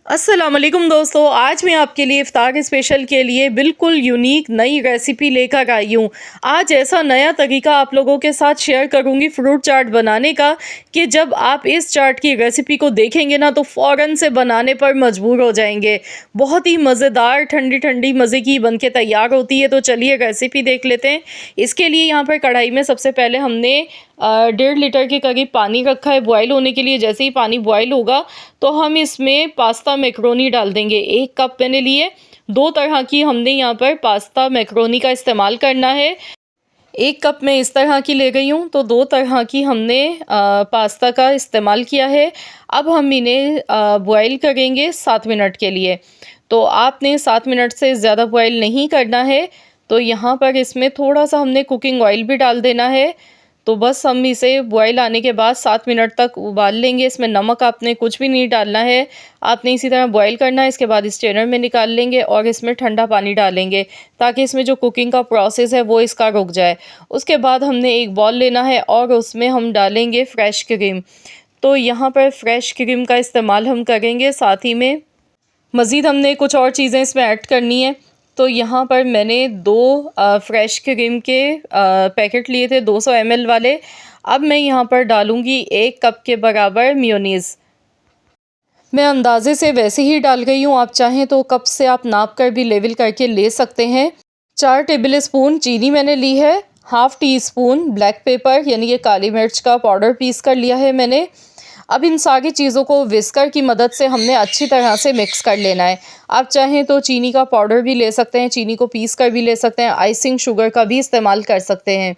अस्सलाम वालेकुम दोस्तों, आज मैं आपके लिए इफ्तार स्पेशल के लिए बिल्कुल यूनिक नई रेसिपी लेकर आई हूँ। आज ऐसा नया तरीका आप लोगों के साथ शेयर करूँगी फ्रूट चाट बनाने का कि जब आप इस चाट की रेसिपी को देखेंगे ना तो फ़ौरन से बनाने पर मजबूर हो जाएंगे। बहुत ही मज़ेदार ठंडी ठंडी मज़े की बनके तैयार होती है। तो चलिए रेसिपी देख लेते हैं। इसके लिए यहाँ पर कढ़ाई में सबसे पहले हमने 1.5 लीटर के करीब पानी रखा है बॉयल होने के लिए। जैसे ही पानी बॉयल होगा तो हम इसमें पास्ता मैक्रोनी डाल देंगे। 1 कप मैंने लिए, 2 तरह की हमने यहाँ पर पास्ता मैक्रोनी का इस्तेमाल करना है। 1 कप मैं इस तरह की ले गई हूँ तो 2 तरह की हमने पास्ता का इस्तेमाल किया है। अब हम इन्हें बॉयल करेंगे 7 मिनट के लिए। तो आपने 7 मिनट से ज़्यादा बॉयल नहीं करना है। तो यहाँ पर इसमें थोड़ा सा हमने कुकिंग ऑयल भी डाल देना है। तो बस हम इसे बॉयल आने के बाद 7 मिनट तक उबाल लेंगे। इसमें नमक आपने कुछ भी नहीं डालना है, आपने इसी तरह बॉयल करना है। इसके बाद स्ट्रेनर में निकाल लेंगे और इसमें ठंडा पानी डालेंगे ताकि इसमें जो कुकिंग का प्रोसेस है वो इसका रुक जाए। उसके बाद हमने एक बॉल लेना है और उसमें हम डालेंगे फ्रेश क्रीम। तो यहाँ पर फ्रेश क्रीम का इस्तेमाल हम करेंगे। साथ ही में मज़ीद हमने कुछ और चीज़ें इसमें ऐड करनी है। तो यहाँ पर मैंने 2 फ्रेश क्रीम के पैकेट लिए थे 200 ml वाले। अब मैं यहाँ पर डालूँगी 1 कप के बराबर मेयोनीज़। मैं अंदाज़े से वैसे ही डाल गई हूँ, आप चाहें तो कप से आप नाप कर भी लेवल करके ले सकते हैं। 4 टेबल स्पून चीनी मैंने ली है। Half tea spoon black pepper यानी कि काली मिर्च का पाउडर पीस कर लिया है मैंने। अब इन सारी चीज़ों को विस्कर की मदद से हमने अच्छी तरह से मिक्स कर लेना है। आप चाहें तो चीनी का पाउडर भी ले सकते हैं, चीनी को पीस कर भी ले सकते हैं, आइसिंग शुगर का भी इस्तेमाल कर सकते हैं।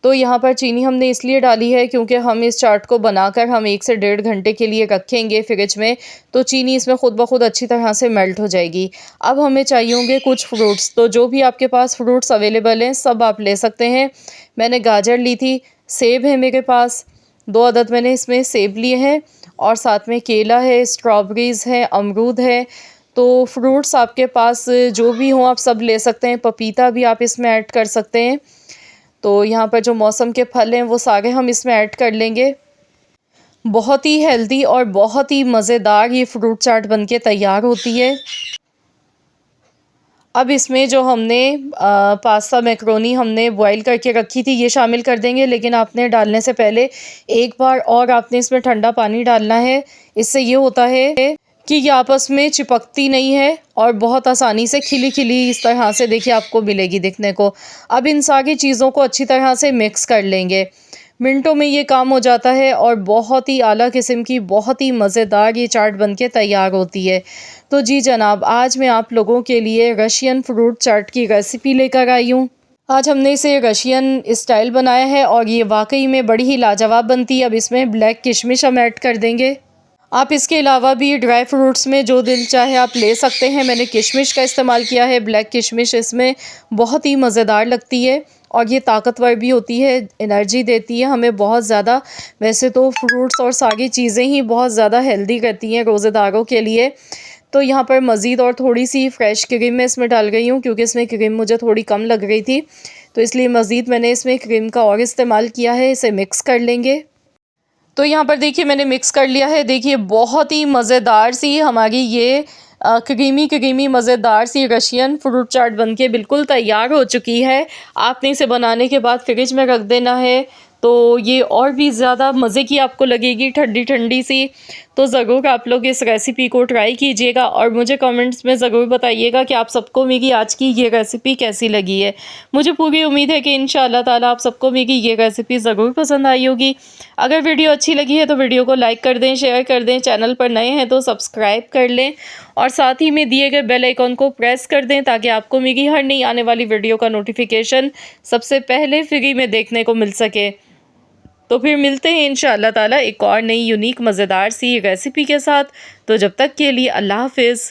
तो यहाँ पर चीनी हमने इसलिए डाली है क्योंकि हम इस चाट को बनाकर हम 1 से 1.5 घंटे के लिए रखेंगे फ्रिज में, तो चीनी इसमें ख़ुद ब खुद अच्छी तरह से मेल्ट हो जाएगी। अब हमें चाहिए होंगे कुछ फ्रूट्स, तो जो भी आपके पास फ्रूट्स अवेलेबल हैं सब आप ले सकते हैं। मैंने गाजर ली थी, सेब है मेरे पास, 2 अदद मैंने इसमें सेब लिए हैं और साथ में केला है, स्ट्रॉबेरीज़ है, अमरूद है। तो फ्रूट्स आपके पास जो भी हों आप सब ले सकते हैं। पपीता भी आप इसमें ऐड कर सकते हैं। तो यहाँ पर जो मौसम के फल हैं वो सारे हम इसमें ऐड कर लेंगे। बहुत ही हेल्दी और बहुत ही मज़ेदार ये फ्रूट चाट बनके तैयार होती है। अब इसमें जो हमने पास्ता मैक्रोनी हमने बॉईल करके रखी थी ये शामिल कर देंगे, लेकिन आपने डालने से पहले एक बार और आपने इसमें ठंडा पानी डालना है। इससे ये होता है कि ये आपस में चिपकती नहीं है और बहुत आसानी से खिली खिली इस तरह से देखिए आपको मिलेगी दिखने को। अब इन सारी चीज़ों को अच्छी तरह से मिक्स कर लेंगे। मिनटों में ये काम हो जाता है और बहुत ही आला किस्म की बहुत ही मज़ेदार ये चाट बनके तैयार होती है। तो जी जनाब, आज मैं आप लोगों के लिए रशियन फ्रूट चाट की रेसिपी लेकर आई हूँ। आज हमने इसे रशियन स्टाइल बनाया है और ये वाकई में बड़ी ही लाजवाब बनती है। अब इसमें ब्लैक किशमिश हम ऐड कर देंगे। आप इसके अलावा भी ड्राई फ्रूट्स में जो दिल चाहे आप ले सकते हैं। मैंने किशमिश का इस्तेमाल किया है, ब्लैक किशमिश इसमें बहुत ही मज़ेदार लगती है और ये ताकतवर भी होती है, एनर्जी देती है हमें बहुत ज़्यादा। वैसे तो फ्रूट्स और सारी चीज़ें ही बहुत ज़्यादा हेल्दी करती हैं रोज़ेदारों के लिए। तो यहाँ पर मज़ीद और थोड़ी सी फ्रेश क्रीम मैं इसमें डाल गई हूँ क्योंकि इसमें क्रीम मुझे थोड़ी कम लग रही थी, तो इसलिए मज़ीद मैंने इसमें क्रीम का और इस्तेमाल किया है। इसे मिक्स कर लेंगे। तो यहाँ पर देखिए मैंने मिक्स कर लिया है। देखिए बहुत ही मज़ेदार सी हमारी ये क्रीमी क्रीमी मज़ेदार सी रशियन फ्रूट चाट बनके बिल्कुल तैयार हो चुकी है। आपने इसे बनाने के बाद फ्रिज में रख देना है तो ये और भी ज़्यादा मज़े की आपको लगेगी, ठंडी ठंडी सी। तो ज़रूर आप लोग इस रेसिपी को ट्राई कीजिएगा और मुझे कमेंट्स में ज़रूर बताइएगा कि आप सबको मेरी आज की ये रेसिपी कैसी लगी है। मुझे पूरी उम्मीद है कि इंशाअल्लाह ताला आप सबको मेरी ये रेसिपी ज़रूर पसंद आई होगी। अगर वीडियो अच्छी लगी है तो वीडियो को लाइक कर दें, शेयर कर दें, चैनल पर नए हैं तो सब्सक्राइब कर लें और साथ ही में दिए गए बेल आइकॉन को प्रेस कर दें ताकि आपको मेरी हर नई आने वाली वीडियो का नोटिफिकेशन सबसे पहले फ्री में देखने को मिल सके। तो फिर मिलते हैं इंशाअल्लाह ताला एक और नई यूनिक मज़ेदार सी रेसिपी के साथ। तो जब तक के लिए अल्लाह हाफ़िज़।